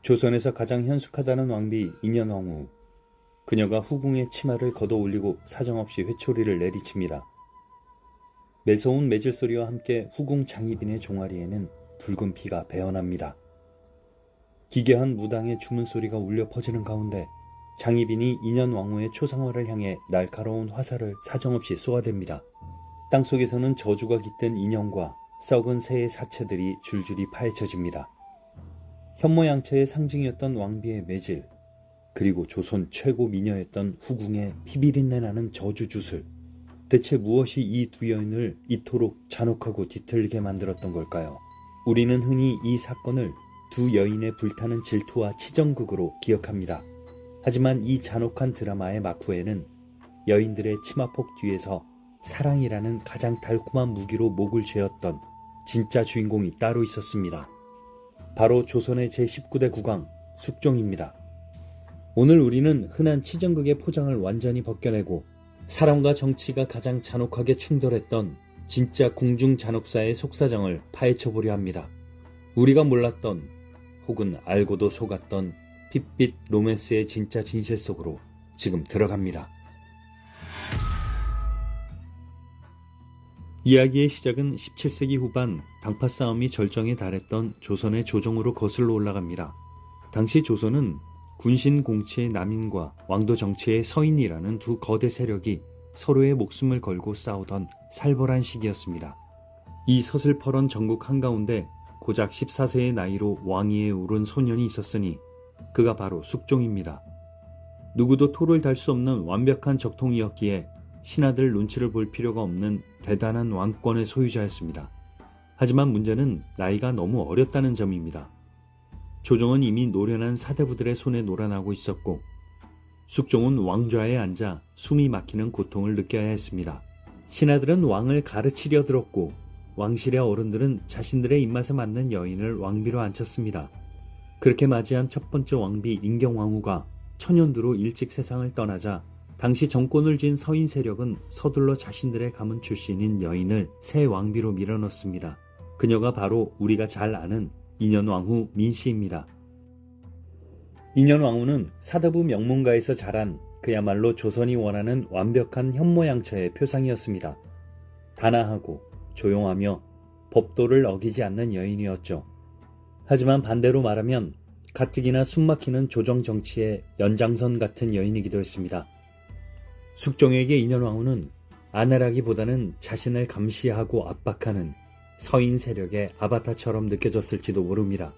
조선에서 가장 현숙하다는 왕비 인현왕후. 그녀가 후궁의 치마를 걷어올리고 사정없이 회초리를 내리칩니다. 매서운 매질소리와 함께 후궁 장희빈의 종아리에는 붉은 피가 배어납니다. 기괴한 무당의 주문소리가 울려 퍼지는 가운데 장희빈이 인현왕후의 초상화를 향해 날카로운 화살을 사정없이 쏘아댑니다. 땅속에서는 저주가 깃든 인형과 썩은 새의 사체들이 줄줄이 파헤쳐집니다. 현모양처의 상징이었던 왕비의 매질, 그리고 조선 최고 미녀였던 후궁의 피비린내 나는 저주주술. 대체 무엇이 이 두 여인을 이토록 잔혹하고 뒤틀리게 만들었던 걸까요? 우리는 흔히 이 사건을 두 여인의 불타는 질투와 치정극으로 기억합니다. 하지만 이 잔혹한 드라마의 막후에는 여인들의 치마폭 뒤에서 사랑이라는 가장 달콤한 무기로 목을 죄었던 진짜 주인공이 따로 있었습니다. 바로 조선의 제19대 국왕 숙종입니다. 오늘 우리는 흔한 치정극의 포장을 완전히 벗겨내고 사랑과 정치가 가장 잔혹하게 충돌했던 진짜 궁중 잔혹사의 속사정을 파헤쳐보려 합니다. 우리가 몰랐던 혹은 알고도 속았던 핏빛 로맨스의 진짜 진실 속으로 지금 들어갑니다. 이야기의 시작은 17세기 후반 당파 싸움이 절정에 달했던 조선의 조정으로 거슬러 올라갑니다. 당시 조선은 군신 공치의 남인과 왕도 정치의 서인이라는 두 거대 세력이 서로의 목숨을 걸고 싸우던 살벌한 시기였습니다. 이 서슬퍼런 전국 한가운데 고작 14세의 나이로 왕위에 오른 소년이 있었으니 그가 바로 숙종입니다. 누구도 토를 달 수 없는 완벽한 적통이었기에 신하들 눈치를 볼 필요가 없는 대단한 왕권의 소유자였습니다. 하지만 문제는 나이가 너무 어렸다는 점입니다. 조정은 이미 노련한 사대부들의 손에 놀아나고 있었고 숙종은 왕좌에 앉아 숨이 막히는 고통을 느껴야 했습니다. 신하들은 왕을 가르치려 들었고 왕실의 어른들은 자신들의 입맛에 맞는 여인을 왕비로 앉혔습니다. 그렇게 맞이한 첫 번째 왕비 인경왕후가 천연두로 일찍 세상을 떠나자 당시 정권을 쥔 서인 세력은 서둘러 자신들의 가문 출신인 여인을 새 왕비로 밀어넣습니다. 그녀가 바로 우리가 잘 아는 인현왕후 민씨입니다. 인현왕후는 사대부 명문가에서 자란 그야말로 조선이 원하는 완벽한 현모양처의 표상이었습니다. 단아하고 조용하며 법도를 어기지 않는 여인이었죠. 하지만 반대로 말하면 가뜩이나 숨막히는 조정 정치의 연장선 같은 여인이기도 했습니다. 숙종에게 인현왕후는 아내라기보다는 자신을 감시하고 압박하는 서인 세력의 아바타처럼 느껴졌을지도 모릅니다.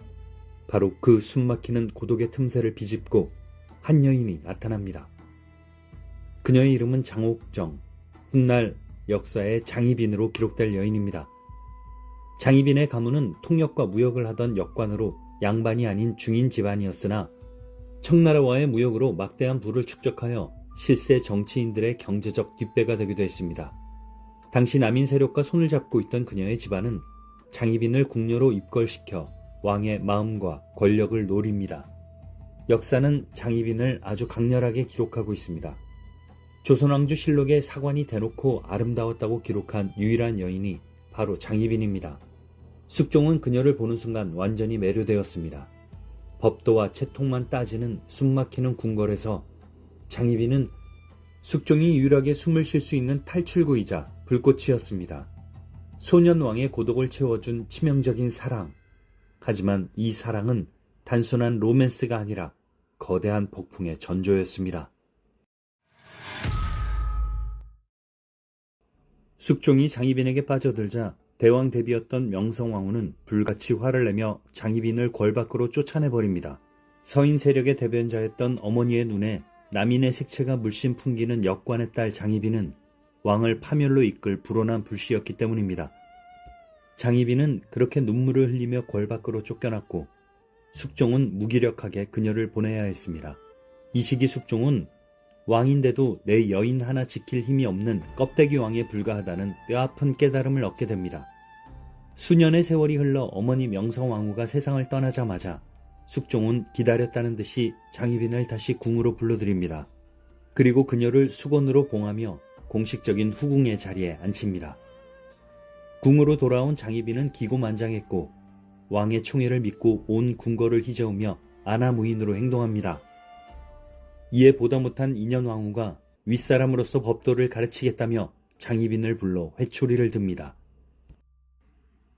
바로 그 숨막히는 고독의 틈새를 비집고 한 여인이 나타납니다. 그녀의 이름은 장옥정, 훗날 역사의 장희빈으로 기록될 여인입니다. 장희빈의 가문은 통역과 무역을 하던 역관으로 양반이 아닌 중인 집안이었으나 청나라와의 무역으로 막대한 부를 축적하여 실세 정치인들의 경제적 뒷배가 되기도 했습니다. 당시 남인 세력과 손을 잡고 있던 그녀의 집안은 장희빈을 궁녀로 입걸시켜 왕의 마음과 권력을 노립니다. 역사는 장희빈을 아주 강렬하게 기록하고 있습니다. 조선왕조실록의 사관이 대놓고 아름다웠다고 기록한 유일한 여인이 바로 장희빈입니다. 숙종은 그녀를 보는 순간 완전히 매료되었습니다. 법도와 채통만 따지는 숨막히는 궁궐에서 장희빈은 숙종이 유일하게 숨을 쉴 수 있는 탈출구이자 불꽃이었습니다. 소년왕의 고독을 채워준 치명적인 사랑. 하지만 이 사랑은 단순한 로맨스가 아니라 거대한 폭풍의 전조였습니다. 숙종이 장희빈에게 빠져들자 대왕 대비였던 명성왕후는 불같이 화를 내며 장희빈을 궐 밖으로 쫓아내버립니다. 서인 세력의 대변자였던 어머니의 눈에 남인의 색채가 물씬 풍기는 역관의 딸 장희빈은 왕을 파멸로 이끌 불온한 불씨였기 때문입니다. 장희빈은 그렇게 눈물을 흘리며 궐 밖으로 쫓겨났고 숙종은 무기력하게 그녀를 보내야 했습니다. 이 시기 숙종은 왕인데도 내 여인 하나 지킬 힘이 없는 껍데기 왕에 불과하다는 뼈아픈 깨달음을 얻게 됩니다. 수년의 세월이 흘러 어머니 명성왕후가 세상을 떠나자마자 숙종은 기다렸다는 듯이 장희빈을 다시 궁으로 불러들입니다. 그리고 그녀를 수건으로 봉하며 공식적인 후궁의 자리에 앉힙니다. 궁으로 돌아온 장희빈은 기고만장했고 왕의 총애를 믿고 온 궁궐을 휘저으며 아나무인으로 행동합니다. 이에 보다 못한 인현왕후가 윗사람으로서 법도를 가르치겠다며 장희빈을 불러 회초리를 듭니다.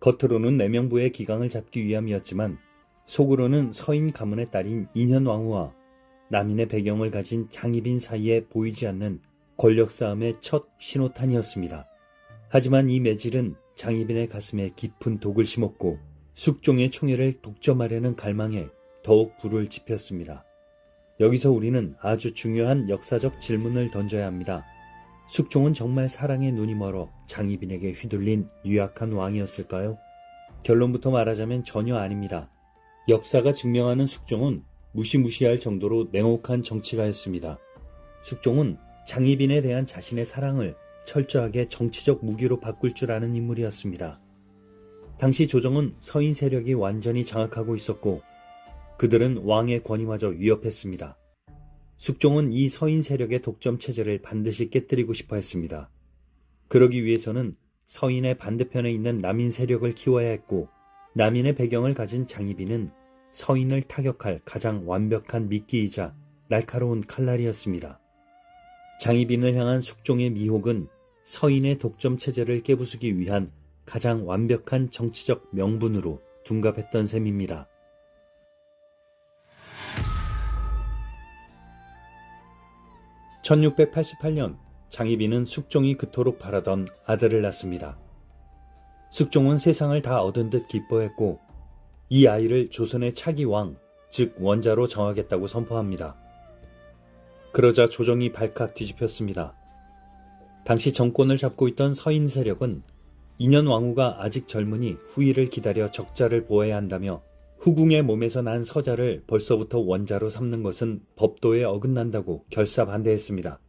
겉으로는 내명부의 기강을 잡기 위함이었지만 속으로는 서인 가문의 딸인 인현왕후와 남인의 배경을 가진 장희빈 사이에 보이지 않는 권력 싸움의 첫 신호탄이었습니다. 하지만 이 매질은 장희빈의 가슴에 깊은 독을 심었고 숙종의 총애를 독점하려는 갈망에 더욱 불을 지폈습니다. 여기서 우리는 아주 중요한 역사적 질문을 던져야 합니다. 숙종은 정말 사랑에 눈이 멀어 장희빈에게 휘둘린 유약한 왕이었을까요? 결론부터 말하자면 전혀 아닙니다. 역사가 증명하는 숙종은 무시무시할 정도로 냉혹한 정치가였습니다. 숙종은 장희빈에 대한 자신의 사랑을 철저하게 정치적 무기로 바꿀 줄 아는 인물이었습니다. 당시 조정은 서인 세력이 완전히 장악하고 있었고 그들은 왕의 권위마저 위협했습니다. 숙종은 이 서인 세력의 독점 체제를 반드시 깨뜨리고 싶어 했습니다. 그러기 위해서는 서인의 반대편에 있는 남인 세력을 키워야 했고 남인의 배경을 가진 장희빈은 서인을 타격할 가장 완벽한 미끼이자 날카로운 칼날이었습니다. 장희빈을 향한 숙종의 미혹은 서인의 독점 체제를 깨부수기 위한 가장 완벽한 정치적 명분으로 둔갑했던 셈입니다. 1688년 장희빈은 숙종이 그토록 바라던 아들을 낳습니다. 숙종은 세상을 다 얻은 듯 기뻐했고 이 아이를 조선의 차기 왕, 즉 원자로 정하겠다고 선포합니다. 그러자 조정이 발칵 뒤집혔습니다. 당시 정권을 잡고 있던 서인 세력은 인현왕후가 아직 젊으니 후위를 기다려 적자를 보아야 한다며 후궁의 몸에서 난 서자를 벌써부터 원자로 삼는 것은 법도에 어긋난다고 결사반대했습니다.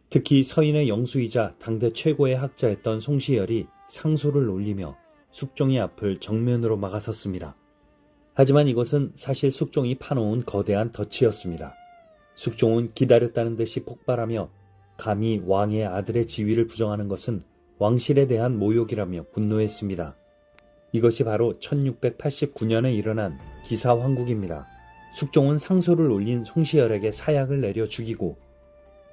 특히 서인의 영수이자 당대 최고의 학자였던 송시열이 상소를 올리며 숙종의 앞을 정면으로 막아섰습니다. 하지만 이것은 사실 숙종이 파놓은 거대한 덫이었습니다. 숙종은 기다렸다는 듯이 폭발하며 감히 왕의 아들의 지위를 부정하는 것은 왕실에 대한 모욕이라며 분노했습니다. 이것이 바로 1689년에 일어난 기사황국입니다. 숙종은 상소를 올린 송시열에게 사약을 내려 죽이고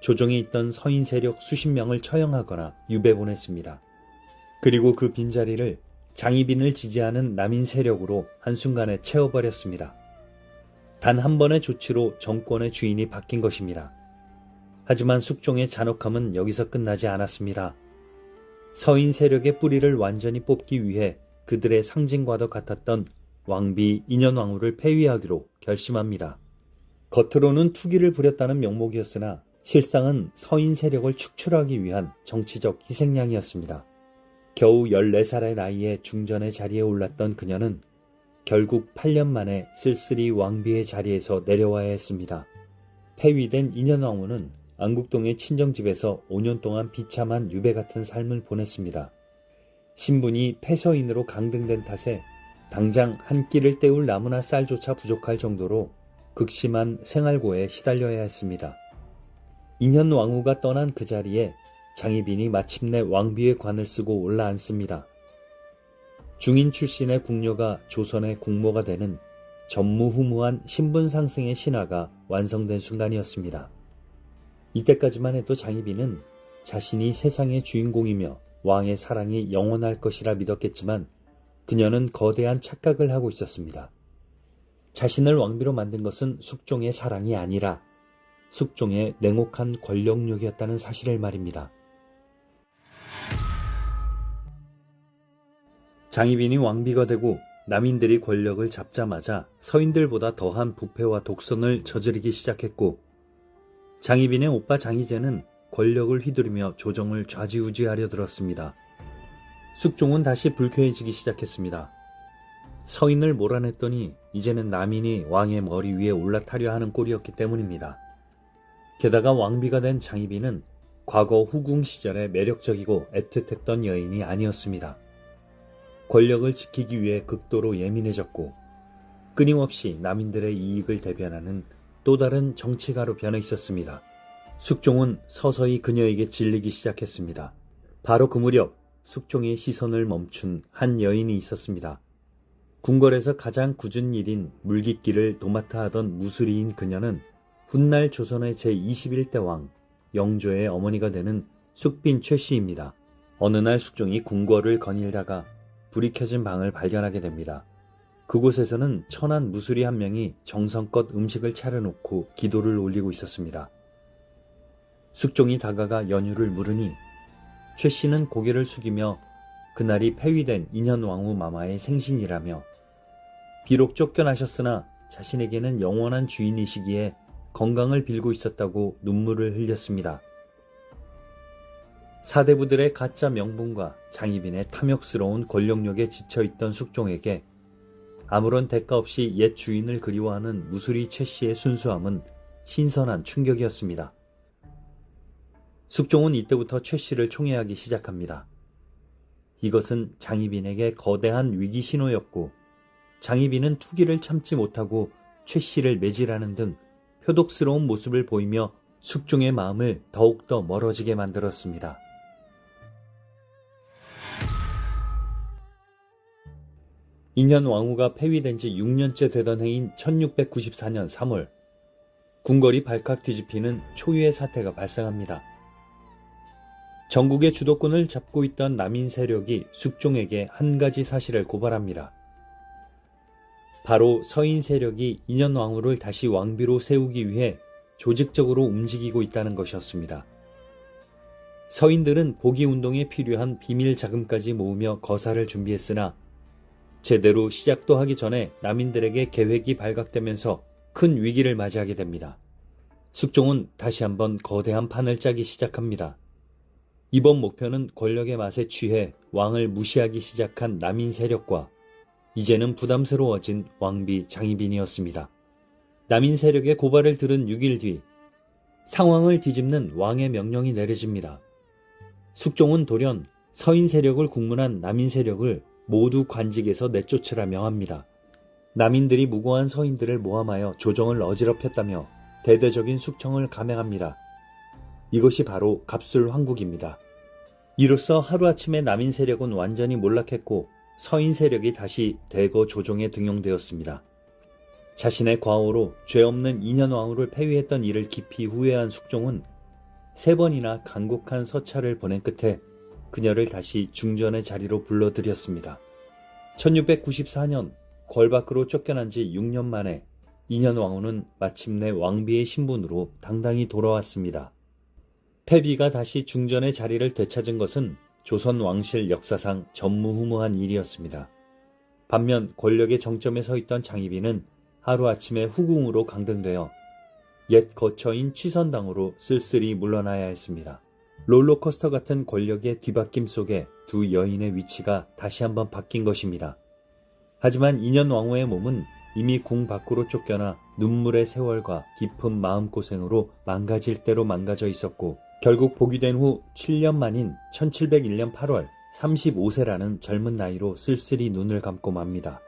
조정에 있던 서인 세력 수십 명을 처형하거나 유배 보냈습니다. 그리고 그 빈자리를 장희빈을 지지하는 남인 세력으로 한순간에 채워버렸습니다. 단 한 번의 조치로 정권의 주인이 바뀐 것입니다. 하지만 숙종의 잔혹함은 여기서 끝나지 않았습니다. 서인 세력의 뿌리를 완전히 뽑기 위해 그들의 상징과도 같았던 왕비 인현왕후를 폐위하기로 결심합니다. 겉으로는 투기를 부렸다는 명목이었으나 실상은 서인 세력을 축출하기 위한 정치적 희생양이었습니다. 겨우 14살의 나이에 중전의 자리에 올랐던 그녀는 결국 8년 만에 쓸쓸히 왕비의 자리에서 내려와야 했습니다. 폐위된 인현왕후는 안국동의 친정집에서 5년 동안 비참한 유배 같은 삶을 보냈습니다. 신분이 폐서인으로 강등된 탓에 당장 한 끼를 때울 나무나 쌀조차 부족할 정도로 극심한 생활고에 시달려야 했습니다. 인현왕후가 떠난 그 자리에 장희빈이 마침내 왕비의 관을 쓰고 올라앉습니다. 중인 출신의 궁녀가 조선의 국모가 되는 전무후무한 신분 상승의 신화가 완성된 순간이었습니다. 이때까지만 해도 장희빈은 자신이 세상의 주인공이며 왕의 사랑이 영원할 것이라 믿었겠지만 그녀는 거대한 착각을 하고 있었습니다. 자신을 왕비로 만든 것은 숙종의 사랑이 아니라 숙종의 냉혹한 권력욕이었다는 사실을 말입니다. 장희빈이 왕비가 되고 남인들이 권력을 잡자마자 서인들보다 더한 부패와 독선을 저지르기 시작했고 장희빈의 오빠 장희재는 권력을 휘두르며 조정을 좌지우지하려 들었습니다. 숙종은 다시 불쾌해지기 시작했습니다. 서인을 몰아냈더니 이제는 남인이 왕의 머리 위에 올라타려 하는 꼴이었기 때문입니다. 게다가 왕비가 된 장희빈은 과거 후궁 시절에 매력적이고 애틋했던 여인이 아니었습니다. 권력을 지키기 위해 극도로 예민해졌고 끊임없이 남인들의 이익을 대변하는 또 다른 정치가로 변해 있었습니다. 숙종은 서서히 그녀에게 질리기 시작했습니다. 바로 그 무렵 숙종의 시선을 멈춘 한 여인이 있었습니다. 궁궐에서 가장 굳은 일인 물깃기를 도맡아 하던 무술이인 그녀는 훗날 조선의 제21대 왕 영조의 어머니가 되는 숙빈 최씨입니다. 어느 날 숙종이 궁궐을 거닐다가 불이 켜진 방을 발견하게 됩니다. 그곳에서는 천한 무술이 한 명이 정성껏 음식을 차려놓고 기도를 올리고 있었습니다. 숙종이 다가가 연유를 물으니 최씨는 고개를 숙이며 그날이 폐위된 인현왕후 마마의 생신이라며 비록 쫓겨나셨으나 자신에게는 영원한 주인이시기에 건강을 빌고 있었다고 눈물을 흘렸습니다. 사대부들의 가짜 명분과 장희빈의 탐욕스러운 권력욕에 지쳐있던 숙종에게 아무런 대가 없이 옛 주인을 그리워하는 무술이 최씨의 순수함은 신선한 충격이었습니다. 숙종은 이때부터 최씨를 총애하기 시작합니다. 이것은 장희빈에게 거대한 위기 신호였고 장희빈은 투기를 참지 못하고 최씨를 매질하는 등 표독스러운 모습을 보이며 숙종의 마음을 더욱더 멀어지게 만들었습니다. 인현왕후가 폐위된 지 6년째 되던 해인 1694년 3월 궁궐이 발칵 뒤집히는 초유의 사태가 발생합니다. 전국의 주도권을 잡고 있던 남인 세력이 숙종에게 한 가지 사실을 고발합니다. 바로 서인 세력이 인현왕후를 다시 왕비로 세우기 위해 조직적으로 움직이고 있다는 것이었습니다. 서인들은 복위운동에 필요한 비밀 자금까지 모으며 거사를 준비했으나 제대로 시작도 하기 전에 남인들에게 계획이 발각되면서 큰 위기를 맞이하게 됩니다. 숙종은 다시 한번 거대한 판을 짜기 시작합니다. 이번 목표는 권력의 맛에 취해 왕을 무시하기 시작한 남인 세력과 이제는 부담스러워진 왕비 장희빈이었습니다. 남인 세력의 고발을 들은 6일 뒤 상황을 뒤집는 왕의 명령이 내려집니다. 숙종은 돌연 서인 세력을 국문한 남인 세력을 모두 관직에서 내쫓으라 명합니다. 남인들이 무고한 서인들을 모함하여 조정을 어지럽혔다며 대대적인 숙청을 감행합니다. 이것이 바로 갑술황국입니다. 이로써 하루아침에 남인 세력은 완전히 몰락했고 서인 세력이 다시 대거 조정에 등용되었습니다. 자신의 과오로 죄 없는 인현왕후를 폐위했던 일을 깊이 후회한 숙종은 3번이나 간곡한 서찰을 보낸 끝에 그녀를 다시 중전의 자리로 불러들였습니다. 1694년 궐 밖으로 쫓겨난 지 6년 만에 인현왕후는 마침내 왕비의 신분으로 당당히 돌아왔습니다. 패비가 다시 중전의 자리를 되찾은 것은 조선 왕실 역사상 전무후무한 일이었습니다. 반면 권력의 정점에 서 있던 장희빈은 하루아침에 후궁으로 강등되어 옛 거처인 취선당으로 쓸쓸히 물러나야 했습니다. 롤러코스터 같은 권력의 뒤바뀜 속에 두 여인의 위치가 다시 한번 바뀐 것입니다. 하지만 인현왕후의 몸은 이미 궁 밖으로 쫓겨나 눈물의 세월과 깊은 마음고생으로 망가질 대로 망가져 있었고 결국 복위된 후 7년 만인 1701년 8월 35세라는 젊은 나이로 쓸쓸히 눈을 감고 맙니다.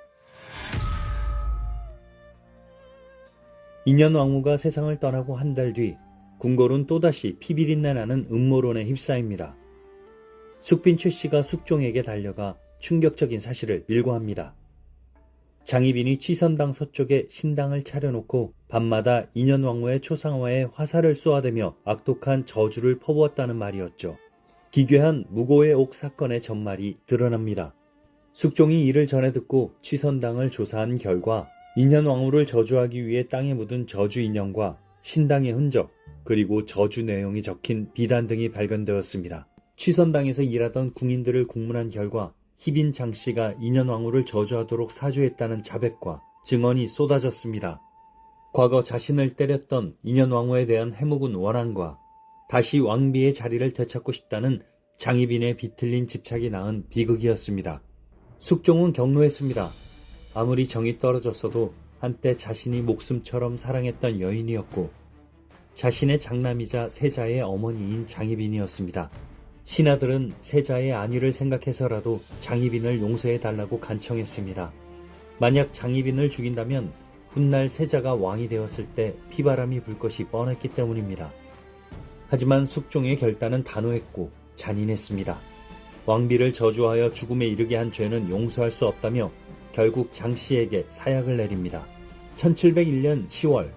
인현왕후가 세상을 떠나고 한 달 뒤 궁궐은 또다시 피비린내 나는 음모론에 휩싸입니다. 숙빈 최씨가 숙종에게 달려가 충격적인 사실을 밀고합니다. 장희빈이 취선당 서쪽에 신당을 차려놓고 밤마다 인현왕후의 초상화에 화살을 쏘아대며 악독한 저주를 퍼부었다는 말이었죠. 기괴한 무고의 옥 사건의 전말이 드러납니다. 숙종이 이를 전해 듣고 취선당을 조사한 결과 인현왕후를 저주하기 위해 땅에 묻은 저주 인형과 신당의 흔적, 그리고 저주 내용이 적힌 비단 등이 발견되었습니다. 취선당에서 일하던 궁인들을 국문한 결과 희빈 장씨가 인현왕후를 저주하도록 사주했다는 자백과 증언이 쏟아졌습니다. 과거 자신을 때렸던 인현왕후에 대한 해묵은 원한과 다시 왕비의 자리를 되찾고 싶다는 장희빈의 비틀린 집착이 낳은 비극이었습니다. 숙종은 경로했습니다. 아무리 정이 떨어졌어도 한때 자신이 목숨처럼 사랑했던 여인이었고 자신의 장남이자 세자의 어머니인 장희빈이었습니다. 신하들은 세자의 안위를 생각해서라도 장희빈을 용서해달라고 간청했습니다. 만약 장희빈을 죽인다면 훗날 세자가 왕이 되었을 때 피바람이 불 것이 뻔했기 때문입니다. 하지만 숙종의 결단은 단호했고 잔인했습니다. 왕비를 저주하여 죽음에 이르게 한 죄는 용서할 수 없다며 결국 장씨에게 사약을 내립니다. 1701년 10월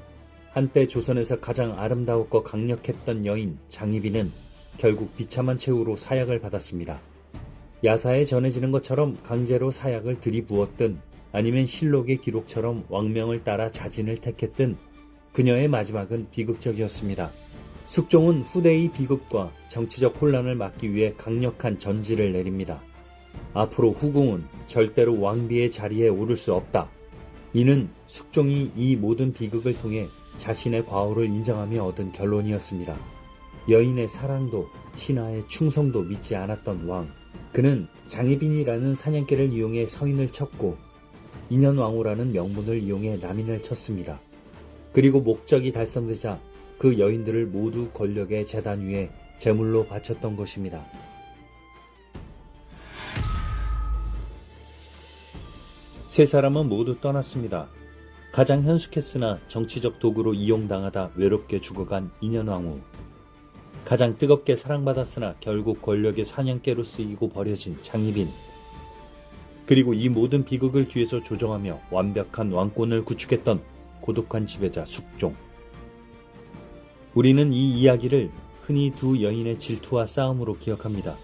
한때 조선에서 가장 아름다웠고 강력했던 여인 장희빈은 결국 비참한 최후로 사약을 받았습니다. 야사에 전해지는 것처럼 강제로 사약을 들이부었든 아니면 실록의 기록처럼 왕명을 따라 자진을 택했든 그녀의 마지막은 비극적이었습니다. 숙종은 후대의 비극과 정치적 혼란을 막기 위해 강력한 전지를 내립니다. 앞으로 후궁은 절대로 왕비의 자리에 오를 수 없다. 이는 숙종이 이 모든 비극을 통해 자신의 과오를 인정하며 얻은 결론이었습니다. 여인의 사랑도 신하의 충성도 믿지 않았던 왕. 그는 장희빈이라는 사냥개를 이용해 서인을 쳤고 인현왕후라는 명분을 이용해 남인을 쳤습니다. 그리고 목적이 달성되자 그 여인들을 모두 권력의 제단 위에 제물로 바쳤던 것입니다. 세 사람은 모두 떠났습니다. 가장 현숙했으나 정치적 도구로 이용당하다 외롭게 죽어간 인현왕후. 가장 뜨겁게 사랑받았으나 결국 권력의 사냥개로 쓰이고 버려진 장희빈. 그리고 이 모든 비극을 뒤에서 조정하며 완벽한 왕권을 구축했던 고독한 지배자 숙종. 우리는 이 이야기를 흔히 두 여인의 질투와 싸움으로 기억합니다.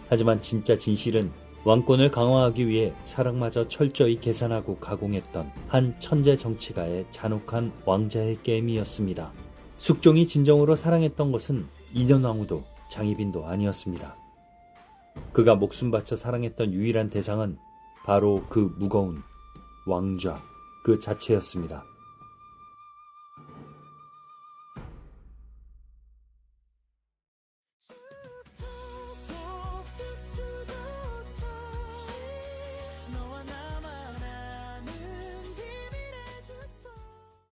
하지만 진짜 진실은 왕권을 강화하기 위해 사랑마저 철저히 계산하고 가공했던 한 천재 정치가의 잔혹한 왕자의 게임이었습니다. 숙종이 진정으로 사랑했던 것은 인현왕후도 장희빈도 아니었습니다. 그가 목숨 바쳐 사랑했던 유일한 대상은 바로 그 무거운 왕좌 그 자체였습니다.